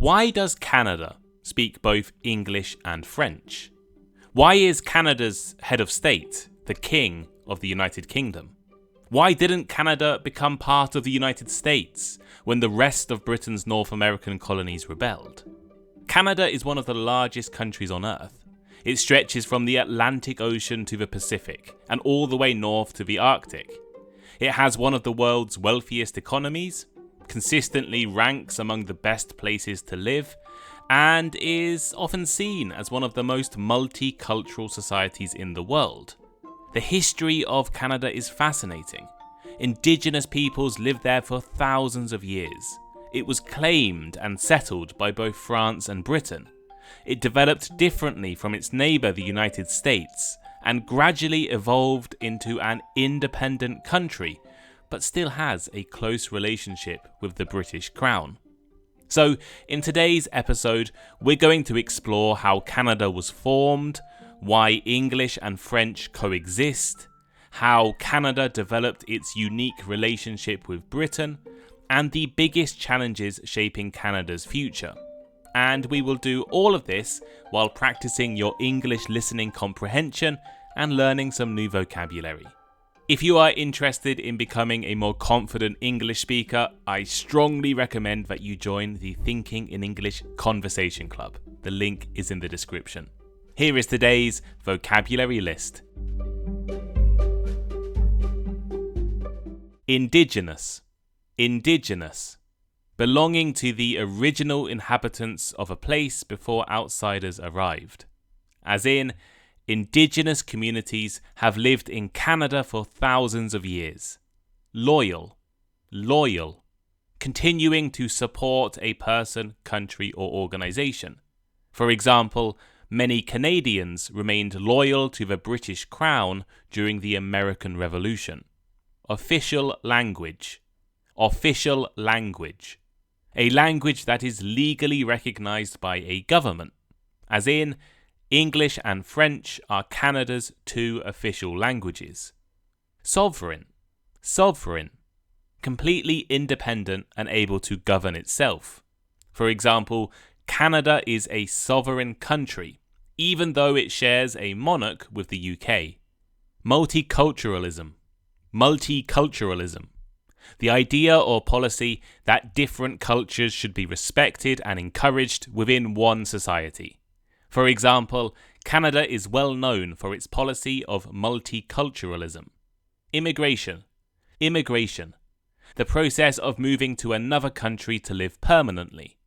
Why does Canada speak both English and French? Why is Canada's head of state the King of the United Kingdom? Why didn't Canada become part of the United States when the rest of Britain's North American colonies rebelled? Canada is one of the largest countries on Earth. It stretches from the Atlantic Ocean to the Pacific and all the way north to the Arctic. It has one of the world's wealthiest economies, consistently ranks among the best places to live, and is often seen as one of the most multicultural societies in the world. The history of Canada is fascinating. Indigenous peoples lived there for thousands of years. It was claimed and settled by both France and Britain. It developed differently from its neighbour, the United States, and gradually evolved into an independent country, but still has a close relationship with the British Crown. So, in today's episode, we're going to explore how Canada was formed, why English and French coexist, how Canada developed its unique relationship with Britain, and the biggest challenges shaping Canada's future. And we will do all of this while practicing your English listening comprehension and learning some new vocabulary. If you are interested in becoming a more confident English speaker, I strongly recommend that you join the Thinking in English Conversation Club. The link is in the description. Here is today's vocabulary list. Indigenous. Indigenous. Belonging to the original inhabitants of a place before outsiders arrived. As in, Indigenous communities have lived in Canada for thousands of years. Loyal. Loyal. Continuing to support a person, country, or organisation. For example, many Canadians remained loyal to the British Crown during the American Revolution. Official language. Official language. A language that is legally recognised by a government. As in, English and French are Canada's two official languages. Sovereign. Sovereign. Completely independent and able to govern itself. For example, Canada is a sovereign country, even though it shares a monarch with the UK. Multiculturalism. Multiculturalism. The idea or policy that different cultures should be respected and encouraged within one society. For example, Canada is well known for its policy of multiculturalism. Immigration. Immigration. The process of moving to another country to live permanently.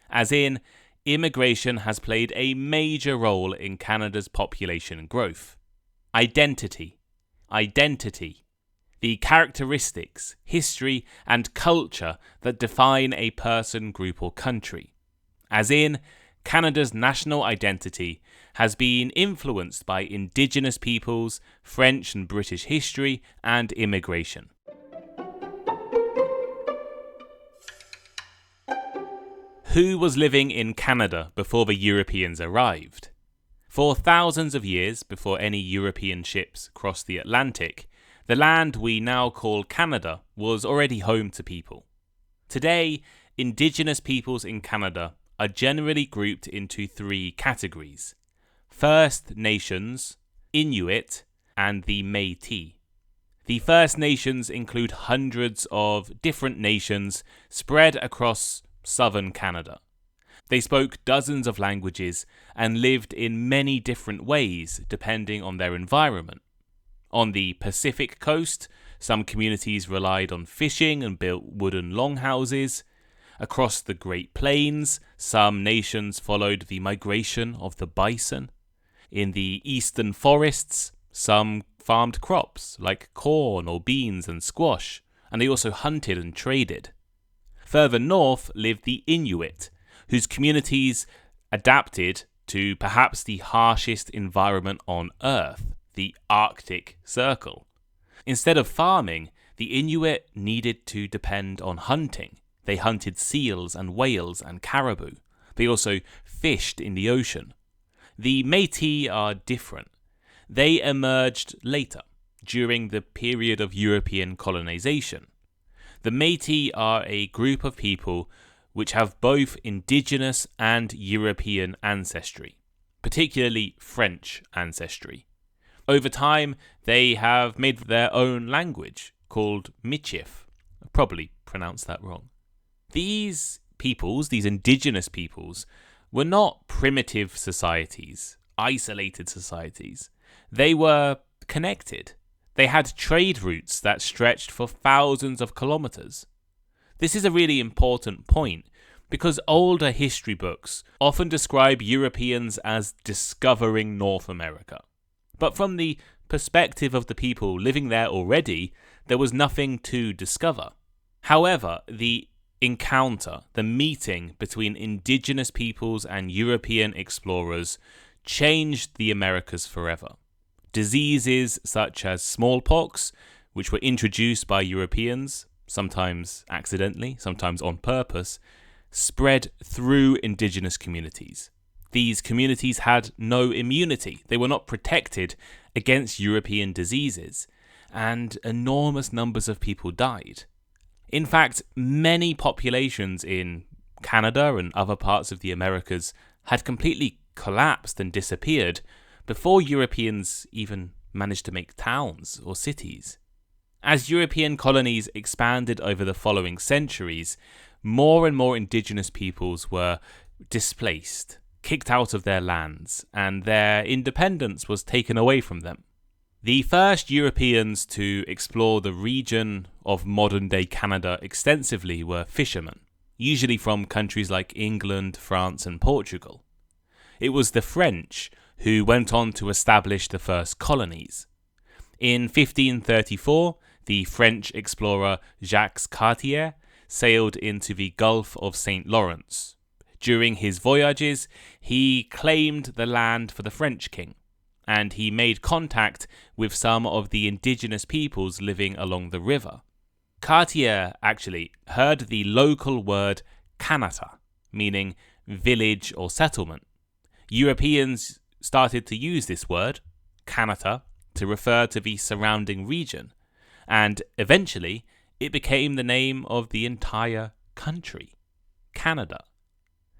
As in, immigration has played a major role in Canada's population growth. Identity. Identity. The characteristics, history, and culture that define a person, group, or country. As in, Canada's national identity has been influenced by Indigenous peoples, French and British history, and immigration. Who was living in Canada before the Europeans arrived? For thousands of years before any European ships crossed the Atlantic, the land we now call Canada was already home to people. Today, Indigenous peoples in Canada are generally grouped into three categories: First Nations, Inuit, and the Métis. The First Nations include hundreds of different nations spread across southern Canada. They spoke dozens of languages and lived in many different ways depending on their environment. On the Pacific coast, some communities relied on fishing and built wooden longhouses. Across the Great Plains, some nations followed the migration of the bison. In the eastern forests, some farmed crops like corn or beans and squash, and they also hunted and traded. Further north lived the Inuit, whose communities adapted to perhaps the harshest environment on Earth, the Arctic Circle. Instead of farming, the Inuit needed to depend on hunting. They hunted seals and whales and caribou. They also fished in the ocean. The Métis are different. They emerged later, during the period of European colonization. The Métis are a group of people which have both Indigenous and European ancestry, particularly French ancestry. Over time, they have made their own language called Michif. I probably pronounced that wrong. These peoples, these indigenous peoples, were not primitive societies, isolated societies. They were connected. They had trade routes that stretched for thousands of kilometers. This is a really important point because older history books often describe Europeans as discovering North America. But from the perspective of the people living there already, there was nothing to discover. However, the encounter, the meeting between indigenous peoples and European explorers changed the Americas forever. Diseases such as smallpox, which were introduced by Europeans, sometimes accidentally, sometimes on purpose, spread through indigenous communities. These communities had no immunity. They were not protected against European diseases, and enormous numbers of people died. In fact, many populations in Canada and other parts of the Americas had completely collapsed and disappeared before Europeans even managed to make towns or cities. As European colonies expanded over the following centuries, more and more indigenous peoples were displaced, kicked out of their lands, and their independence was taken away from them. The first Europeans to explore the region of modern-day Canada extensively were fishermen, usually from countries like England, France, and Portugal. It was the French who went on to establish the first colonies. In 1534, the French explorer Jacques Cartier sailed into the Gulf of St. Lawrence. During his voyages, he claimed the land for the French king, and he made contact with some of the indigenous peoples living along the river. Cartier actually heard the local word Kanata, meaning village or settlement. Europeans started to use this word, Kanata, to refer to the surrounding region, and eventually it became the name of the entire country, Canada.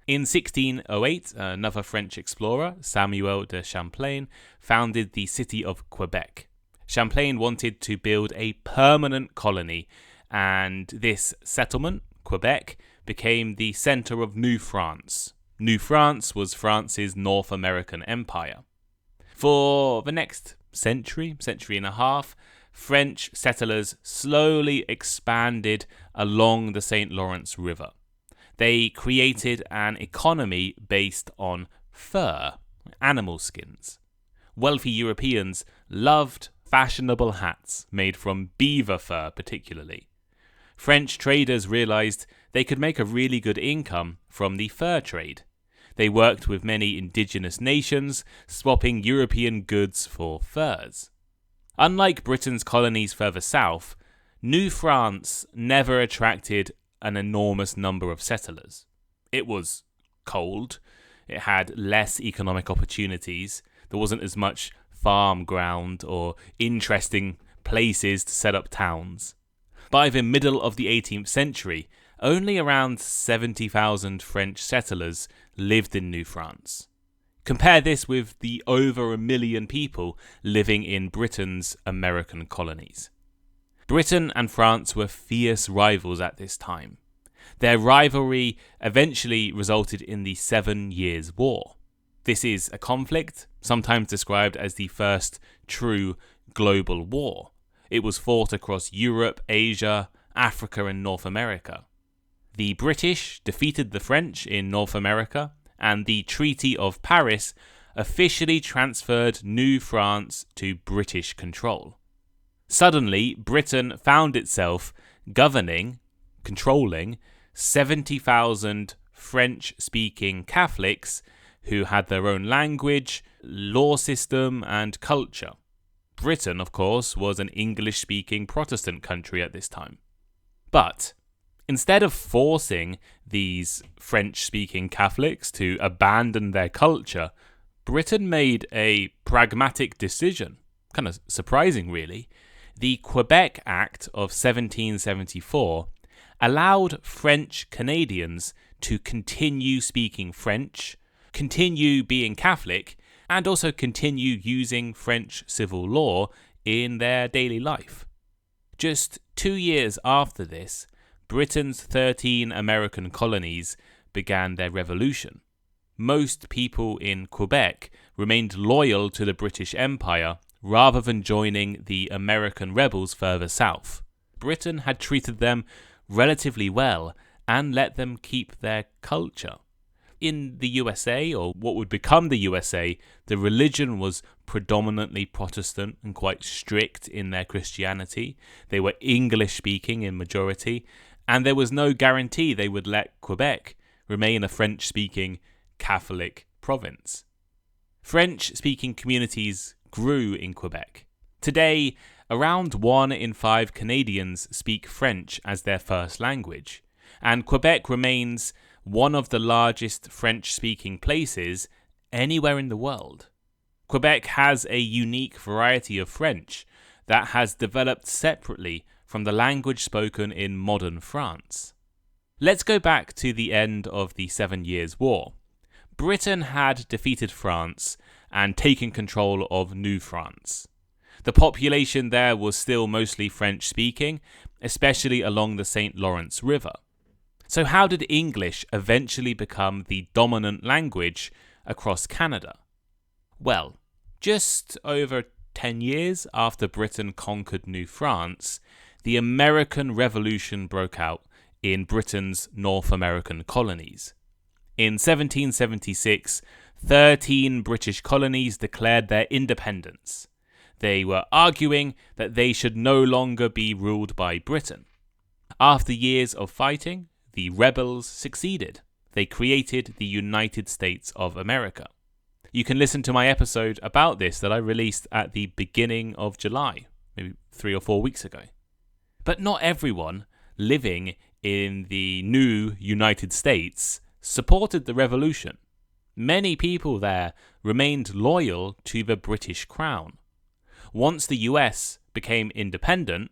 In 1608, another French explorer, Samuel de Champlain, founded the city of Quebec. Champlain wanted to build a permanent colony, and this settlement, Quebec, became the center of New France. New France was France's North American empire. For the next century and a half, French settlers slowly expanded along the St. Lawrence River. They created an economy based on fur, animal skins. Wealthy Europeans loved fashionable hats made from beaver fur particularly. French traders realized they could make a really good income from the fur trade. They worked with many indigenous nations, swapping European goods for furs. Unlike Britain's colonies further south, New France never attracted an enormous number of settlers. It was cold, it had less economic opportunities, there wasn't as much farm ground or interesting places to set up towns. By the middle of the 18th century, only around 70,000 French settlers lived in New France. Compare this with the over 1 million people living in Britain's American colonies. Britain and France were fierce rivals at this time. Their rivalry eventually resulted in the 7 Years' War. This is a conflict, sometimes described as the first true global war. It was fought across Europe, Asia, Africa, and North America. The British defeated the French in North America, and the Treaty of Paris officially transferred New France to British control. Suddenly, Britain found itself controlling 70,000 French-speaking Catholics who had their own language, law system, and culture. Britain, of course, was an English-speaking Protestant country at this time. But instead of forcing these French-speaking Catholics to abandon their culture, Britain made a pragmatic decision. Kind of surprising, really. The Quebec Act of 1774 allowed French Canadians to continue speaking French, continue being Catholic, and also continue using French civil law in their daily life. Just 2 years after this, Britain's 13 American colonies began their revolution. Most people in Quebec remained loyal to the British Empire rather than joining the American rebels further south. Britain had treated them relatively well and let them keep their culture. In the USA, or what would become the USA, the religion was predominantly Protestant and quite strict in their Christianity. They were English-speaking in majority, and there was no guarantee they would let Quebec remain a French-speaking Catholic province. French-speaking communities grew in Quebec. Today, around 1 in 5 Canadians speak French as their first language, and Quebec remains one of the largest French-speaking places anywhere in the world. Quebec has a unique variety of French that has developed separately from the language spoken in modern France. Let's go back to the end of the 7 Years' War. Britain had defeated France and taken control of New France. The population there was still mostly French-speaking, especially along the St. Lawrence River. So how did English eventually become the dominant language across Canada? Well, just over 10 years after Britain conquered New France, the American Revolution broke out in Britain's North American colonies. In 1776, 13 British colonies declared their independence. They were arguing that they should no longer be ruled by Britain. After years of fighting, the rebels succeeded. They created the United States of America. You can listen to my episode about this that I released at the beginning of July, maybe 3 or 4 weeks ago. But not everyone living in the new United States supported the revolution. Many people there remained loyal to the British Crown. Once the US became independent,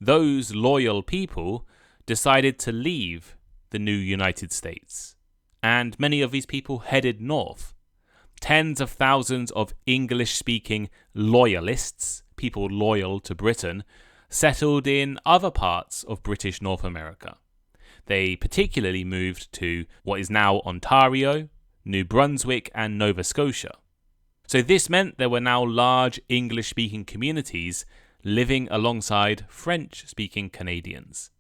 those loyal people decided to leave the new United States, and many of these people headed north. Tens of thousands of English-speaking Loyalists, people loyal to Britain, settled in other parts of British North America. They particularly moved to what is now Ontario, New Brunswick, and Nova Scotia. So this meant there were now large English-speaking communities living alongside French-speaking Canadians.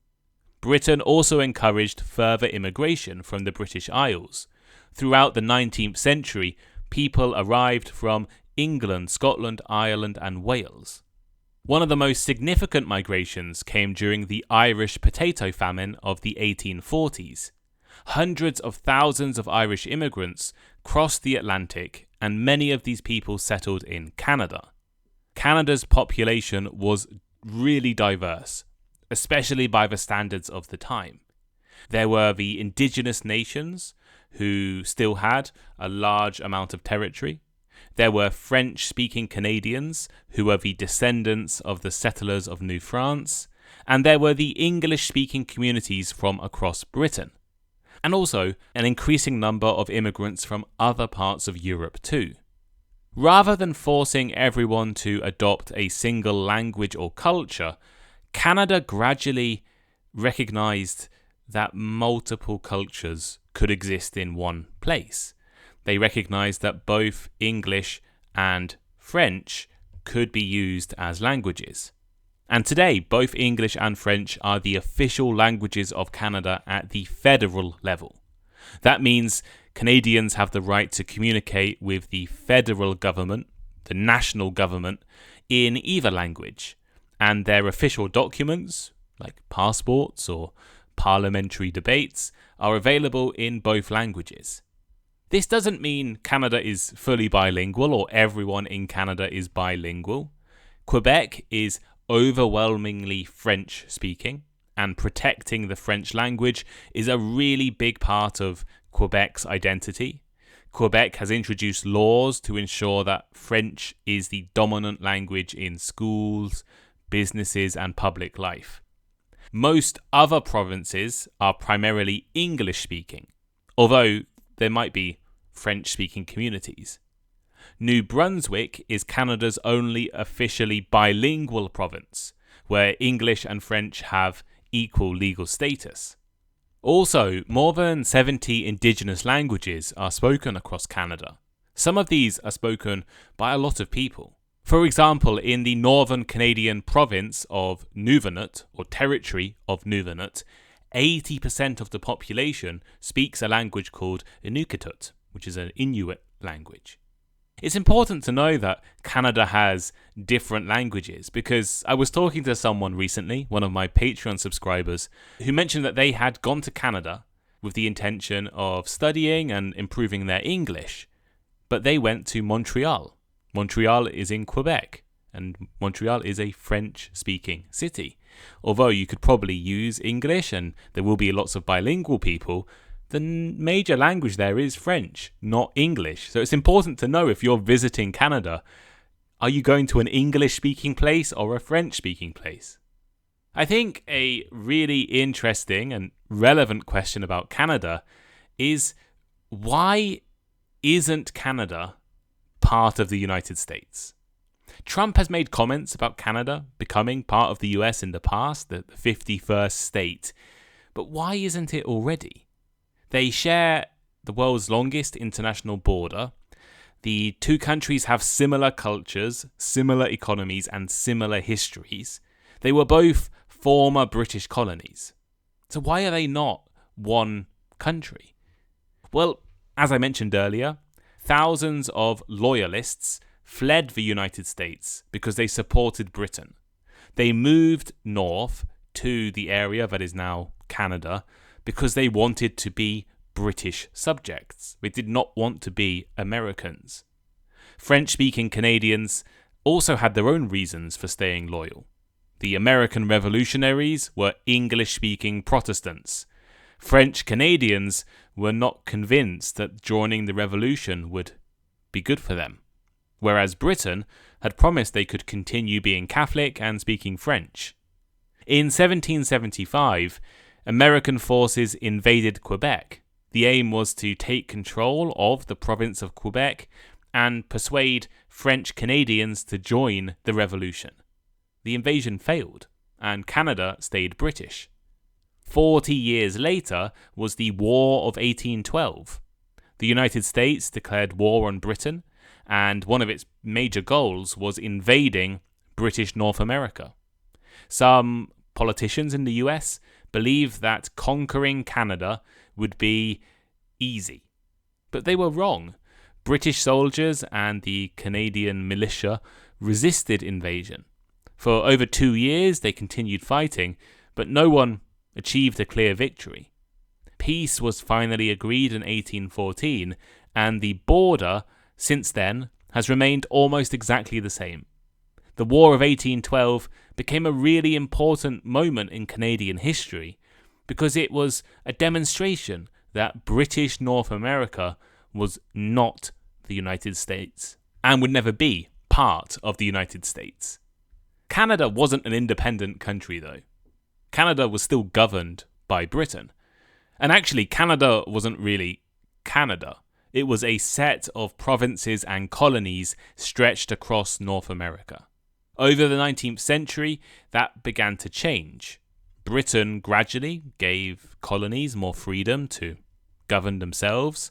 Britain also encouraged further immigration from the British Isles. Throughout the 19th century, people arrived from England, Scotland, Ireland, and Wales. One of the most significant migrations came during the Irish potato famine of the 1840s. Hundreds of thousands of Irish immigrants crossed the Atlantic, and many of these people settled in Canada. Canada's population was really diverse, especially by the standards of the time. There were the Indigenous nations, who still had a large amount of territory. There were French-speaking Canadians, who were the descendants of the settlers of New France, and there were the English-speaking communities from across Britain, and also an increasing number of immigrants from other parts of Europe too. Rather than forcing everyone to adopt a single language or culture, Canada gradually recognized that multiple cultures could exist in one place. They recognized that both English and French could be used as languages. And today, both English and French are the official languages of Canada at the federal level. That means Canadians have the right to communicate with the federal government, the national government, in either language, and their official documents, like passports or parliamentary debates, are available in both languages. This doesn't mean Canada is fully bilingual or everyone in Canada is bilingual. Quebec is overwhelmingly French-speaking, and protecting the French language is a really big part of Quebec's identity. Quebec has introduced laws to ensure that French is the dominant language in schools, businesses, and public life. Most other provinces are primarily English-speaking, although there might be French-speaking communities. New Brunswick is Canada's only officially bilingual province, where English and French have equal legal status. Also, more than 70 Indigenous languages are spoken across Canada. Some of these are spoken by a lot of people. For example, in the northern Canadian province of Nunavut, or territory of Nunavut, 80% of the population speaks a language called Inuktitut, which is an Inuit language. It's important to know that Canada has different languages, because I was talking to someone recently, one of my Patreon subscribers, who mentioned that they had gone to Canada with the intention of studying and improving their English, but they went to Montreal. Montreal is in Quebec, and Montreal is a French-speaking city. Although you could probably use English and there will be lots of bilingual people, the major language there is French, not English. So it's important to know, if you're visiting Canada, are you going to an English-speaking place or a French-speaking place? I think a really interesting and relevant question about Canada is, why isn't Canada part of the United States? Trump has made comments about Canada becoming part of the US in the past, the 51st state. But why isn't it already? They share the world's longest international border. The two countries have similar cultures, similar economies, and similar histories. They were both former British colonies. So why are they not one country? Well, as I mentioned earlier, thousands of Loyalists fled the United States because they supported Britain. They moved north to the area that is now Canada because they wanted to be British subjects. They did not want to be Americans. French-speaking Canadians also had their own reasons for staying loyal. The American revolutionaries were English-speaking Protestants. French Canadians were not convinced that joining the revolution would be good for them, whereas Britain had promised they could continue being Catholic and speaking French. In 1775, American forces invaded Quebec. The aim was to take control of the province of Quebec and persuade French Canadians to join the revolution. The invasion failed, and Canada stayed British. 40 years later was the War of 1812. The United States declared war on Britain, and one of its major goals was invading British North America. Some politicians in the US believed that conquering Canada would be easy. But they were wrong. British soldiers and the Canadian militia resisted invasion. For over 2 years they continued fighting, but no one achieved a clear victory. Peace was finally agreed in 1814, and the border since then has remained almost exactly the same. The War of 1812 became a really important moment in Canadian history because it was a demonstration that British North America was not the United States and would never be part of the United States. Canada wasn't an independent country though. Canada was still governed by Britain. And actually, Canada wasn't really Canada. It was a set of provinces and colonies stretched across North America. Over the 19th century, that began to change. Britain gradually gave colonies more freedom to govern themselves,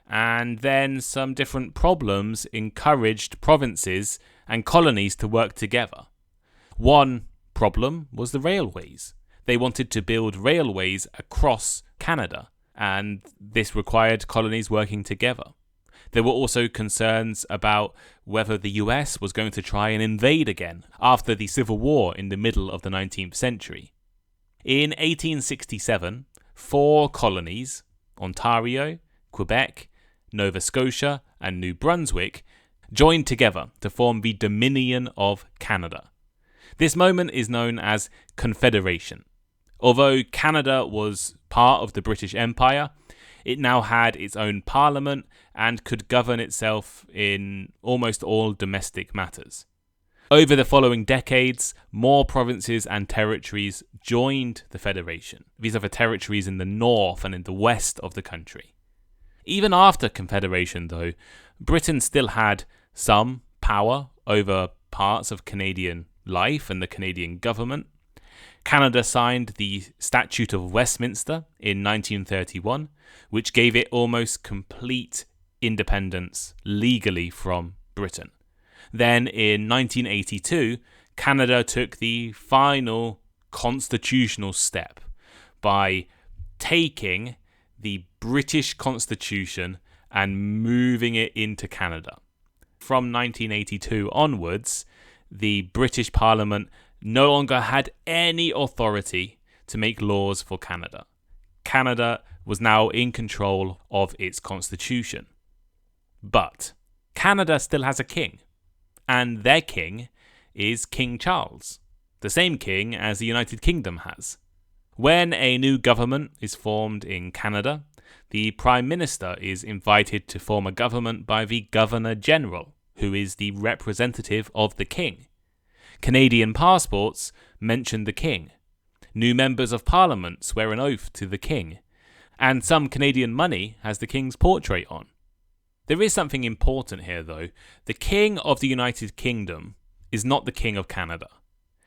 and then some different problems encouraged provinces and colonies to work together. One problem was the railways. They wanted to build railways across Canada, and this required colonies working together. There were also concerns about whether the US was going to try and invade again after the Civil War in the middle of the 19th century. In 1867, 4 colonies, Ontario, Quebec, Nova Scotia, and New Brunswick, joined together to form the Dominion of Canada. This moment is known as Confederation. Although Canada was part of the British Empire, it now had its own parliament and could govern itself in almost all domestic matters. Over the following decades, more provinces and territories joined the Federation. These are the territories in the north and in the west of the country. Even after Confederation, though, Britain still had some power over parts of Canadian life and the Canadian government. Canada signed the Statute of Westminster in 1931, which gave it almost complete independence legally from Britain. Then in 1982, Canada took the final constitutional step by taking the British Constitution and moving it into Canada. From 1982 onwards, the British Parliament no longer had any authority to make laws for Canada. Canada was now in control of its constitution. But Canada still has a king, and their king is King Charles, the same king as the United Kingdom has. When a new government is formed in Canada, the Prime Minister is invited to form a government by the Governor General, who is the representative of the king. Canadian passports mention the king. New members of Parliament swear an oath to the king, and some Canadian money has the king's portrait on. There is something important here, though. The king of the United Kingdom is not the king of Canada.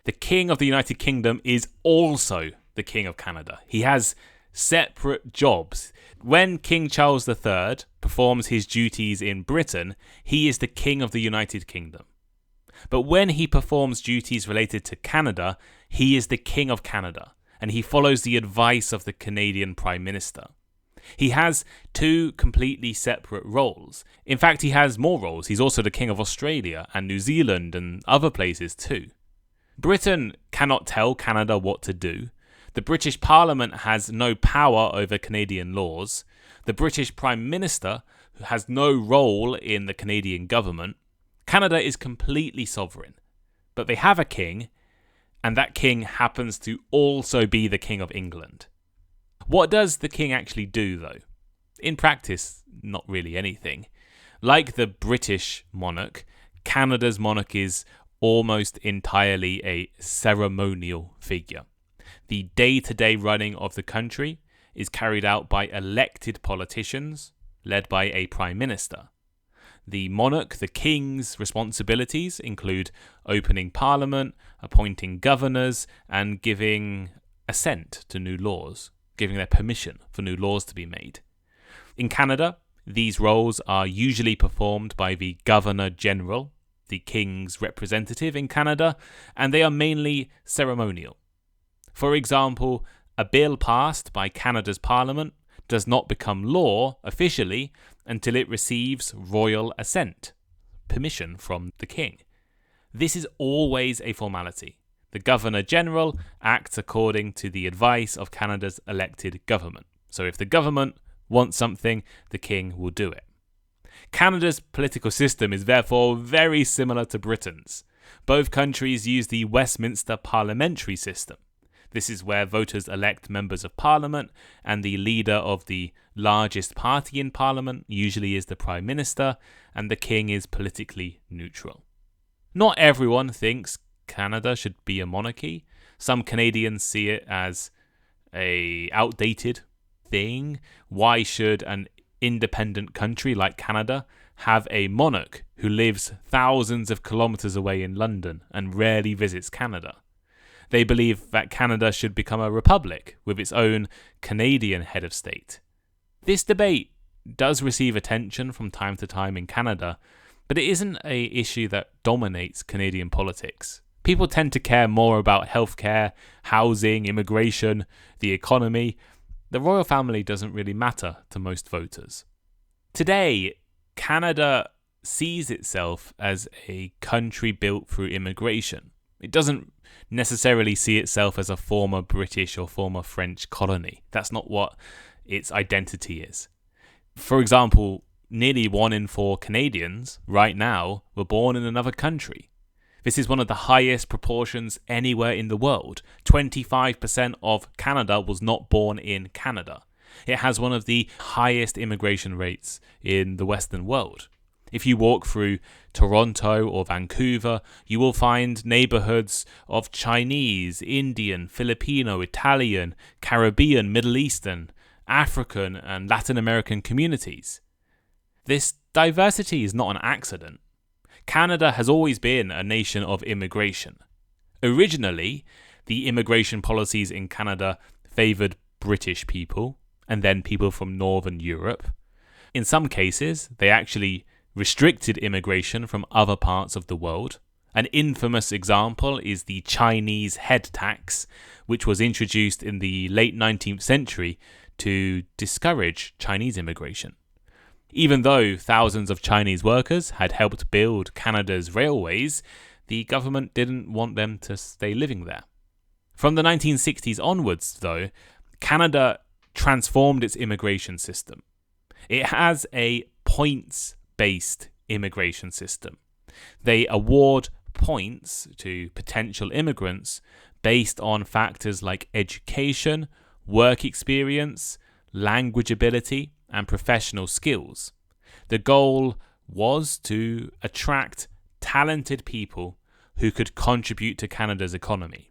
The king of the United Kingdom is also the king of Canada. He has separate jobs. When King Charles III performs his duties in Britain, he is the king of the United Kingdom. But when he performs duties related to Canada, he is the king of Canada, and he follows the advice of the Canadian Prime Minister. He has two completely separate roles. In fact, he has more roles. He's also the king of Australia and New Zealand and other places too. Britain cannot tell Canada what to do. The British Parliament has no power over Canadian laws. The British Prime Minister has no role in the Canadian government. Canada is completely sovereign, but they have a king, and that king happens to also be the King of England. What does the king actually do, though? In practice, not really anything. Like the British monarch, Canada's monarch is almost entirely a ceremonial figure. The day-to-day running of the country is carried out by elected politicians, led by a prime minister. The monarch, the king's responsibilities include opening parliament, appointing governors, and giving assent to new laws, giving their permission for new laws to be made. In Canada, these roles are usually performed by the Governor General, the king's representative in Canada, and they are mainly ceremonial. For example, a bill passed by Canada's Parliament does not become law officially until it receives royal assent, permission from the king. This is always a formality. The Governor General acts according to the advice of Canada's elected government. So if the government wants something, the king will do it. Canada's political system is therefore very similar to Britain's. Both countries use the Westminster parliamentary system. This is where voters elect members of parliament, and the leader of the largest party in parliament usually is the prime minister, and the king is politically neutral. Not everyone thinks Canada should be a monarchy. Some Canadians see it as an outdated thing. Why should an independent country like Canada have a monarch who lives thousands of kilometers away in London and rarely visits Canada? They believe that Canada should become a republic with its own Canadian head of state. This debate does receive attention from time to time in Canada, but it isn't an issue that dominates Canadian politics. People tend to care more about healthcare, housing, immigration, the economy. The royal family doesn't really matter to most voters. Today, Canada sees itself as a country built through immigration. It doesn't necessarily see itself as a former British or former French colony. That's not what its identity is. For example, nearly 1 in 4 Canadians right now were born in another country. This is one of the highest proportions anywhere in the world. 25% of Canada was not born in Canada. It has one of the highest immigration rates in the Western world. If you walk through Toronto or Vancouver, you will find neighborhoods of Chinese, Indian, Filipino, Italian, Caribbean, Middle Eastern, African and Latin American communities. This diversity is not an accident. Canada has always been a nation of immigration. Originally, the immigration policies in Canada favoured British people and then people from Northern Europe. In some cases, they actually restricted immigration from other parts of the world. An infamous example is the Chinese head tax, which was introduced in the late 19th century to discourage Chinese immigration. Even though thousands of Chinese workers had helped build Canada's railways, the government didn't want them to stay living there. From the 1960s onwards, though, Canada transformed its immigration system. It has a points-based immigration system. They award points to potential immigrants based on factors like education, work experience, language ability, and professional skills. The goal was to attract talented people who could contribute to Canada's economy.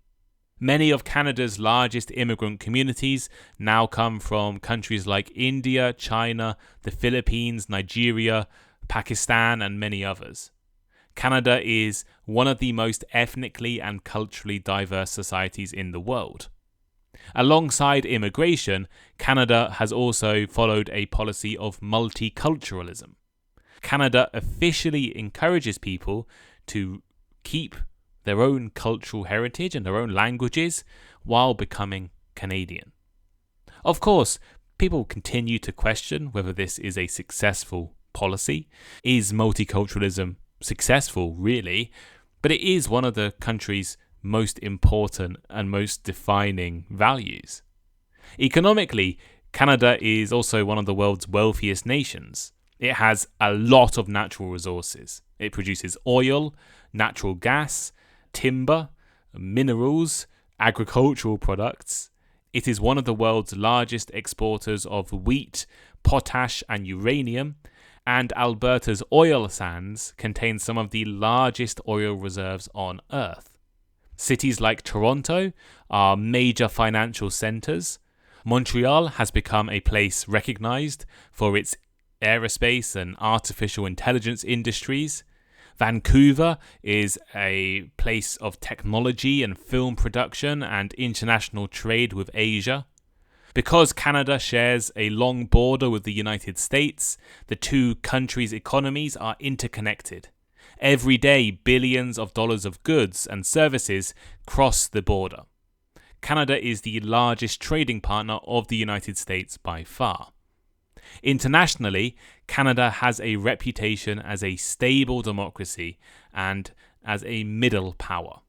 Many of Canada's largest immigrant communities now come from countries like India, China, the Philippines, Nigeria, Pakistan, and many others. Canada is one of the most ethnically and culturally diverse societies in the world. Alongside immigration, Canada has also followed a policy of multiculturalism. Canada officially encourages people to keep their own cultural heritage and their own languages while becoming Canadian. Of course, people continue to question whether this is a successful policy. Is multiculturalism successful, really? But it is one of the country's most important and most defining values. Economically, Canada is also one of the world's wealthiest nations. It has a lot of natural resources. It produces oil, natural gas, timber, minerals, agricultural products. It is one of the world's largest exporters of wheat, potash, and uranium, and Alberta's oil sands contain some of the largest oil reserves on Earth. Cities like Toronto are major financial centres. Montreal has become a place recognised for its aerospace and artificial intelligence industries. Vancouver is a place of technology and film production and international trade with Asia. Because Canada shares a long border with the United States, the two countries' economies are interconnected. Every day, billions of dollars of goods and services cross the border. Canada is the largest trading partner of the United States by far. Internationally, Canada has a reputation as a stable democracy and as a middle power.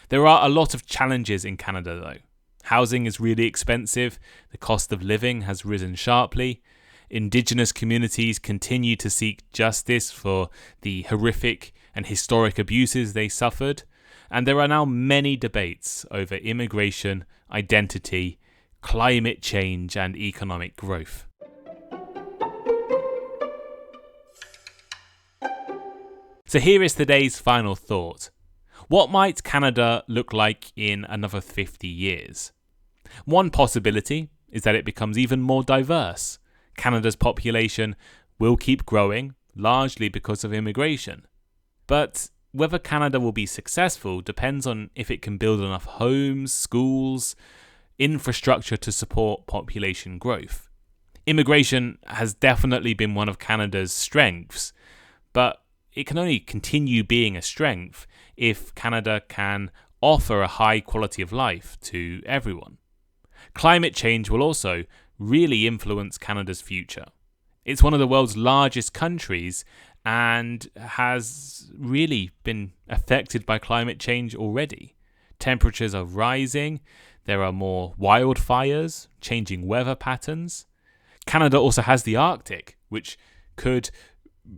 There are a lot of challenges in Canada, though. Housing is really expensive, the cost of living has risen sharply, Indigenous communities continue to seek justice for the horrific and historic abuses they suffered, and there are now many debates over immigration, identity, climate change, and economic growth. So here is today's final thought. What might Canada look like in another 50 years? One possibility is that it becomes even more diverse. Canada's population will keep growing, largely because of immigration. But whether Canada will be successful depends on if it can build enough homes, schools, infrastructure to support population growth. Immigration has definitely been one of Canada's strengths, but it can only continue being a strength if Canada can offer a high quality of life to everyone. Climate change will also really influence Canada's future. It's one of the world's largest countries and has really been affected by climate change already. Temperatures are rising, there are more wildfires, changing weather patterns. Canada also has the Arctic, which could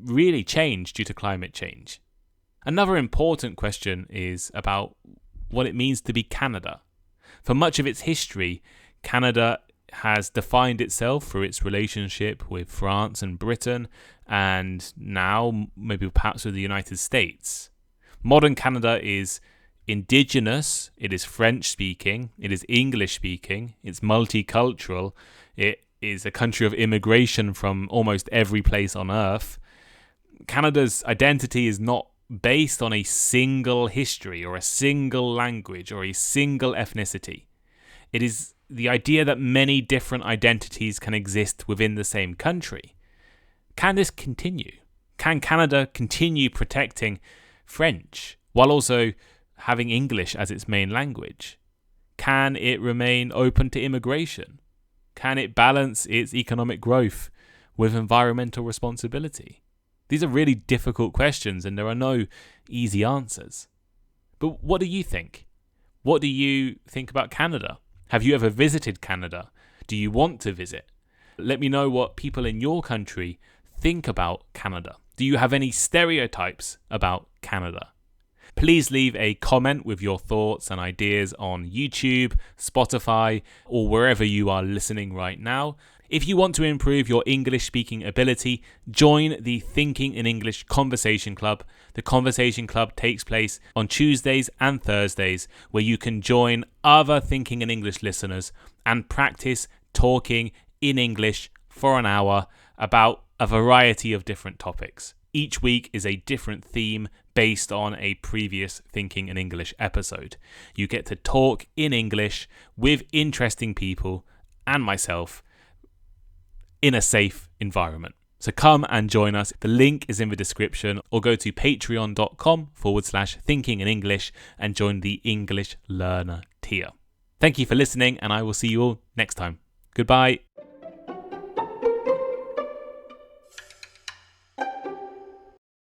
really change due to climate change. Another important question is about what it means to be Canada. For much of its history, Canada has defined itself through its relationship with France and Britain, and now maybe perhaps with the United States. Modern Canada is Indigenous, it is French speaking, it is English speaking, it's multicultural, it is a country of immigration from almost every place on earth, Canada's identity is not based on a single history or a single language or a single ethnicity. It is the idea that many different identities can exist within the same country. Can this continue? Can Canada continue protecting French while also having English as its main language? Can it remain open to immigration? Can it balance its economic growth with environmental responsibility? These are really difficult questions and there are no easy answers. But what do you think? What do you think about Canada? Have you ever visited Canada? Do you want to visit? Let me know what people in your country think about Canada. Do you have any stereotypes about Canada? Please leave a comment with your thoughts and ideas on YouTube, Spotify, or wherever you are listening right now. If you want to improve your English speaking ability, join the Thinking in English Conversation Club. The Conversation Club takes place on Tuesdays and Thursdays, where you can join other Thinking in English listeners and practice talking in English for an hour about a variety of different topics. Each week is a different theme based on a previous Thinking in English episode. You get to talk in English with interesting people and myself in a safe environment. So come and join us. The link is in the description, or go to patreon.com/thinking in English and join the English Learner tier. Thank you for listening, and I will see you all next time. Goodbye.